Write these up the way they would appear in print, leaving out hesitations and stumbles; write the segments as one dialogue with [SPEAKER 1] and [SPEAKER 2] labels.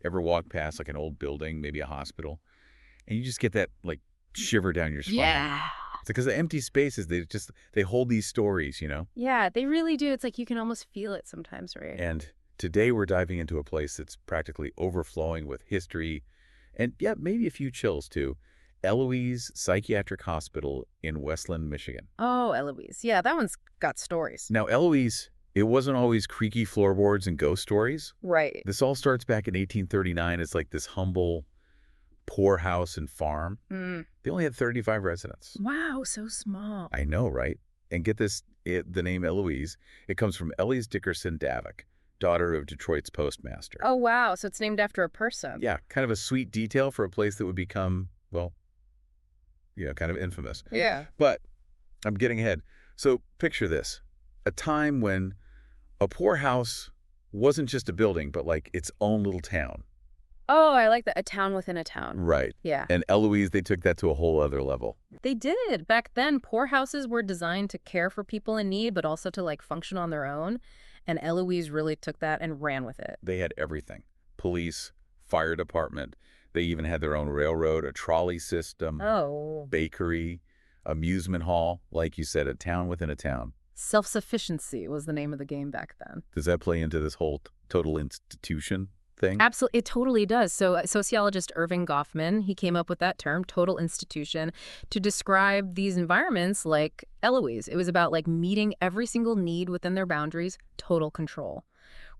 [SPEAKER 1] Ever walk past like an old building, maybe a hospital, and you just get that like shiver down your spine?
[SPEAKER 2] Yeah.
[SPEAKER 1] It's because the empty spaces, they hold these stories,
[SPEAKER 2] Yeah, they really do. It's like you can almost feel it sometimes, right?
[SPEAKER 1] And today we're diving into a place that's practically overflowing with history and, yeah, maybe a few chills too. Eloise Psychiatric Hospital in Westland, Michigan.
[SPEAKER 2] Oh, Eloise. Yeah, that one's got stories.
[SPEAKER 1] Now, Eloise, it wasn't always creaky floorboards and ghost stories.
[SPEAKER 2] Right.
[SPEAKER 1] This all starts back in 1839 as like this humble poorhouse and farm.
[SPEAKER 2] Mm.
[SPEAKER 1] They only had 35 residents.
[SPEAKER 2] Wow, so small.
[SPEAKER 1] I know, right? And get this, the name Eloise, it comes from Eloise Dickerson Davock, daughter of Detroit's postmaster.
[SPEAKER 2] Oh, wow. So it's named after a person.
[SPEAKER 1] Yeah, kind of a sweet detail for a place that would become, well, kind of infamous.
[SPEAKER 2] Yeah.
[SPEAKER 1] But I'm getting ahead. So picture this, a time when a poorhouse wasn't just a building, but like its own little town.
[SPEAKER 2] Oh, I like that. A town within a town.
[SPEAKER 1] Right.
[SPEAKER 2] Yeah.
[SPEAKER 1] And Eloise, they took that to a whole other level.
[SPEAKER 2] They did. Back then, poorhouses were designed to care for people in need, but also to like function on their own. And Eloise really took that and ran with it.
[SPEAKER 1] They had everything. Police, fire department. They even had their own railroad, a trolley system,
[SPEAKER 2] Oh.
[SPEAKER 1] bakery, amusement hall. Like you said, a town within a town.
[SPEAKER 2] Self-sufficiency was the name of the game back then.
[SPEAKER 1] Does that play into this whole total institution thing?
[SPEAKER 2] Absolutely. It totally does. So sociologist Irving Goffman, he came up with that term, total institution, to describe these environments like Eloise. It was about like meeting every single need within their boundaries, total control,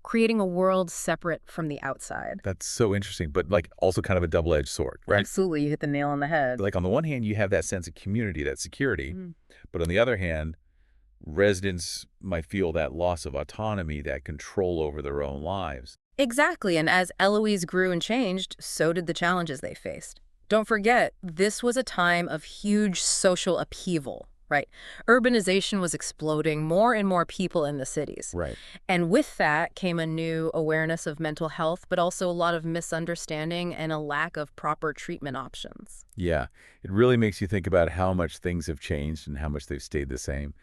[SPEAKER 2] creating a world separate from the outside.
[SPEAKER 1] That's so interesting, but like also kind of a double-edged sword, right?
[SPEAKER 2] Absolutely. You hit the nail on the head.
[SPEAKER 1] Like on the one hand, you have that sense of community, that security,
[SPEAKER 2] Mm.
[SPEAKER 1] but on the other hand, residents might feel that loss of autonomy, that control over their own lives.
[SPEAKER 2] Exactly. And as Eloise grew and changed, so did the challenges they faced. Don't forget, this was a time of huge social upheaval, right? Urbanization was exploding, more and more people in the cities.
[SPEAKER 1] Right.
[SPEAKER 2] And with that came a new awareness of mental health, but also a lot of misunderstanding and a lack of proper treatment options.
[SPEAKER 1] Yeah, it really makes you think about how much things have changed and how much they've stayed the same.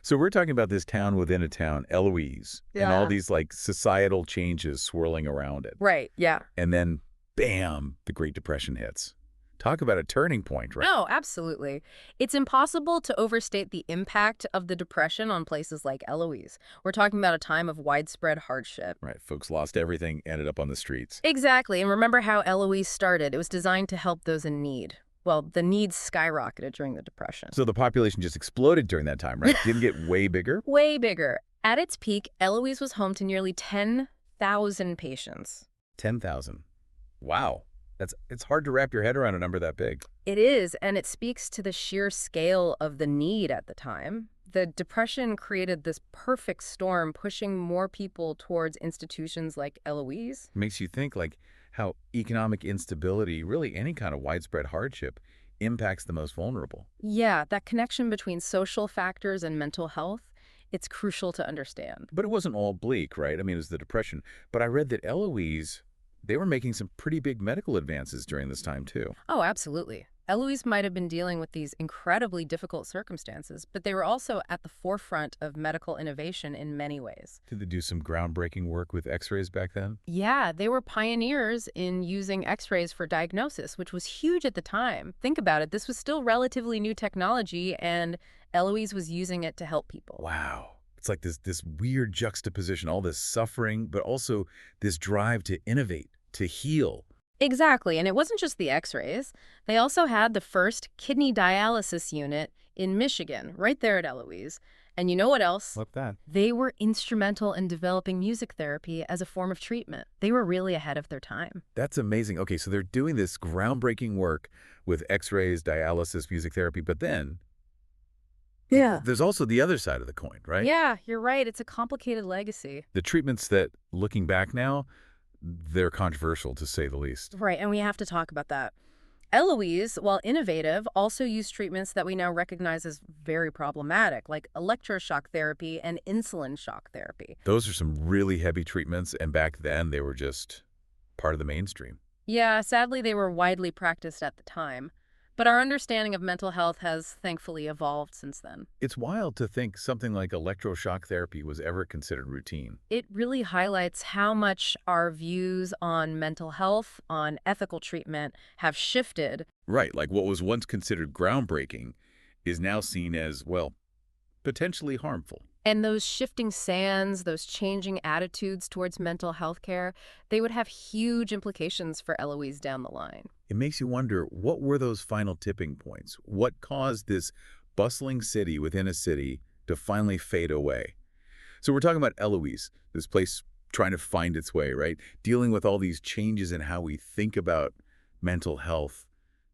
[SPEAKER 1] So we're talking about this town within a town, Eloise, and all
[SPEAKER 2] Yeah.
[SPEAKER 1] these like societal changes swirling around it.
[SPEAKER 2] Right, yeah.
[SPEAKER 1] And then, bam, the Great Depression hits. Talk about a turning point, right?
[SPEAKER 2] No, absolutely. It's impossible to overstate the impact of the Depression on places like Eloise. We're talking about a time of widespread hardship.
[SPEAKER 1] Right, folks lost everything, ended up on the streets.
[SPEAKER 2] Exactly. And remember how Eloise started. It was designed to help those in need. Well, the needs skyrocketed during the Depression.
[SPEAKER 1] So the population just exploded during that time, right? Didn't get way bigger?
[SPEAKER 2] Way bigger. At its peak, Eloise was home to nearly 10,000 patients.
[SPEAKER 1] 10,000. Wow. It's hard to wrap your head around a number that big.
[SPEAKER 2] It is, and it speaks to the sheer scale of the need at the time. The Depression created this perfect storm, pushing more people towards institutions like Eloise.
[SPEAKER 1] Makes you think like how economic instability, really any kind of widespread hardship, impacts the most vulnerable.
[SPEAKER 2] Yeah, that connection between social factors and mental health, it's crucial to understand.
[SPEAKER 1] But it wasn't all bleak, right? I mean, it was the Depression. But I read that Eloise, they were making some pretty big medical advances during this time, too.
[SPEAKER 2] Oh, absolutely. Eloise might have been dealing with these incredibly difficult circumstances, but they were also at the forefront of medical innovation in many ways.
[SPEAKER 1] Did they do some groundbreaking work with x-rays back then?
[SPEAKER 2] Yeah, they were pioneers in using x-rays for diagnosis, which was huge at the time. Think about it. This was still relatively new technology, and Eloise was using it to help people.
[SPEAKER 1] Wow. It's like this weird juxtaposition, all this suffering, but also this drive to innovate, to heal.
[SPEAKER 2] Exactly, and it wasn't just the x-rays. They also had the first kidney dialysis unit in Michigan, right there at Eloise. And you know what else?
[SPEAKER 1] Look that.
[SPEAKER 2] They were instrumental in developing music therapy as a form of treatment. They were really ahead of their time.
[SPEAKER 1] That's amazing. Okay, so they're doing this groundbreaking work with x-rays, dialysis, music therapy, but then there's also the other side of the coin, right?
[SPEAKER 2] Yeah, you're right. It's a complicated legacy.
[SPEAKER 1] The treatments that, looking back now, they're controversial, to say the least.
[SPEAKER 2] Right, and we have to talk about that. Eloise, while innovative, also used treatments that we now recognize as very problematic, like electroshock therapy and insulin shock therapy.
[SPEAKER 1] Those are some really heavy treatments, and back then they were just part of the mainstream.
[SPEAKER 2] Yeah, sadly, they were widely practiced at the time. But our understanding of mental health has thankfully evolved since then.
[SPEAKER 1] It's wild to think something like electroshock therapy was ever considered routine.
[SPEAKER 2] It really highlights how much our views on mental health, on ethical treatment, have shifted.
[SPEAKER 1] Right, like what was once considered groundbreaking is now seen as, well, potentially harmful.
[SPEAKER 2] And those shifting sands, those changing attitudes towards mental health care, they would have huge implications for Eloise down the line.
[SPEAKER 1] It makes you wonder, what were those final tipping points? What caused this bustling city within a city to finally fade away? So we're talking about Eloise, this place trying to find its way, right? Dealing with all these changes in how we think about mental health.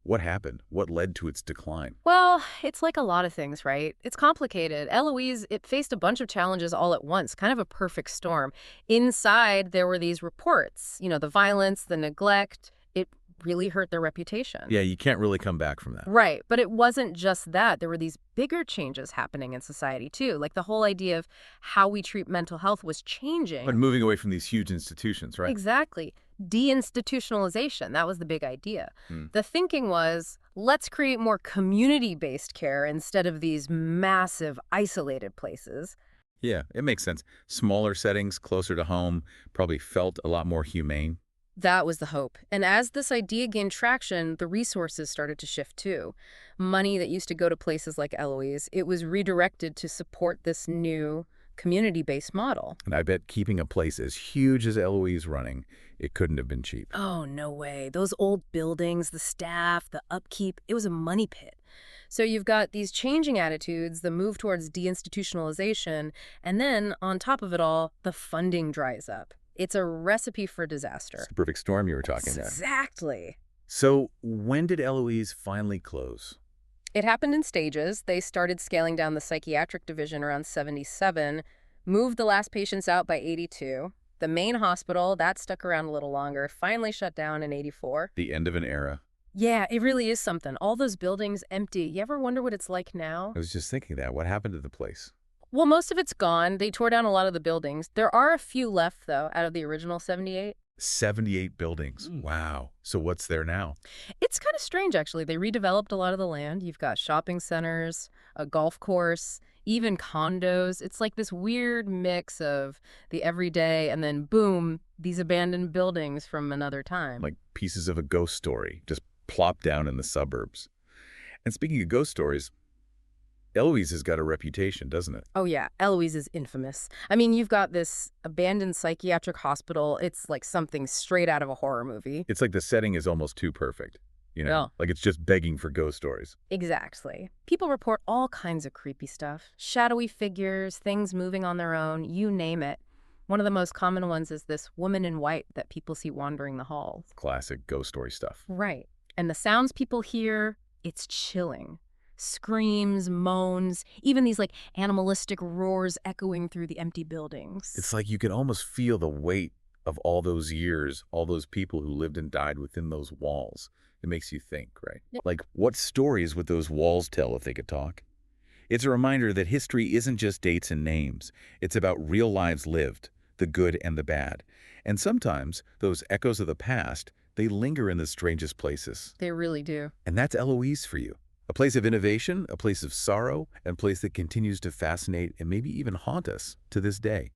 [SPEAKER 1] What happened? What led to its decline?
[SPEAKER 2] Well, it's like a lot of things, right? It's complicated. Eloise, it faced a bunch of challenges all at once, kind of a perfect storm. Inside, there were these reports, the violence, the neglect. It really hurt their reputation.
[SPEAKER 1] Yeah, you can't really come back from that.
[SPEAKER 2] Right, but it wasn't just that. There were these bigger changes happening in society, too. Like the whole idea of how we treat mental health was changing.
[SPEAKER 1] But moving away from these huge institutions, right?
[SPEAKER 2] Exactly. Deinstitutionalization, that was the big idea.
[SPEAKER 1] Hmm.
[SPEAKER 2] The thinking was, let's create more community-based care instead of these massive, isolated places.
[SPEAKER 1] Yeah, it makes sense. Smaller settings, closer to home, probably felt a lot more humane.
[SPEAKER 2] That was the hope. And as this idea gained traction, the resources started to shift too. Money that used to go to places like Eloise, it was redirected to support this new community-based model.
[SPEAKER 1] And I bet keeping a place as huge as Eloise running, it couldn't have been cheap.
[SPEAKER 2] Oh, no way. Those old buildings, the staff, the upkeep, it was a money pit. So you've got these changing attitudes, the move towards deinstitutionalization, and then on top of it all, the funding dries up. It's a recipe for disaster.
[SPEAKER 1] It's the perfect storm you were talking about.
[SPEAKER 2] Exactly.
[SPEAKER 1] So when did Eloise finally close?
[SPEAKER 2] It happened in stages. They started scaling down the psychiatric division around 77, moved the last patients out by 82. The main hospital, that stuck around a little longer, finally shut down in 84.
[SPEAKER 1] The end of an era.
[SPEAKER 2] Yeah, it really is something. All those buildings empty. You ever wonder what it's like now?
[SPEAKER 1] I was just thinking that. What happened to the place?
[SPEAKER 2] Well, most of it's gone. They tore down a lot of the buildings. There are a few left, though, out of the original 78.
[SPEAKER 1] 78 buildings. Wow. So what's there now?
[SPEAKER 2] It's kind of strange, actually. They redeveloped a lot of the land. You've got shopping centers, a golf course, even condos. It's like this weird mix of the everyday and then, boom, these abandoned buildings from another time.
[SPEAKER 1] Like pieces of a ghost story, just plopped down in the suburbs. And speaking of ghost stories, Eloise has got a reputation, doesn't it?
[SPEAKER 2] Oh, yeah. Eloise is infamous. I mean, you've got this abandoned psychiatric hospital. It's like something straight out of a horror movie.
[SPEAKER 1] It's like the setting is almost too perfect.
[SPEAKER 2] Yeah.
[SPEAKER 1] Like it's just begging for ghost stories.
[SPEAKER 2] Exactly. People report all kinds of creepy stuff. Shadowy figures, things moving on their own, you name it. One of the most common ones is this woman in white that people see wandering the halls.
[SPEAKER 1] Classic ghost story stuff.
[SPEAKER 2] Right. And the sounds people hear, it's chilling. Screams, moans, even these like animalistic roars echoing through the empty buildings.
[SPEAKER 1] It's like you can almost feel the weight of all those years, all those people who lived and died within those walls. It makes you think, right?
[SPEAKER 2] Yeah.
[SPEAKER 1] Like, what stories would those walls tell if they could talk? It's a reminder that history isn't just dates and names. It's about real lives lived, the good and the bad. And sometimes those echoes of the past, they linger in the strangest places.
[SPEAKER 2] They really do.
[SPEAKER 1] And that's Eloise for you. A place of innovation, a place of sorrow, and a place that continues to fascinate and maybe even haunt us to this day.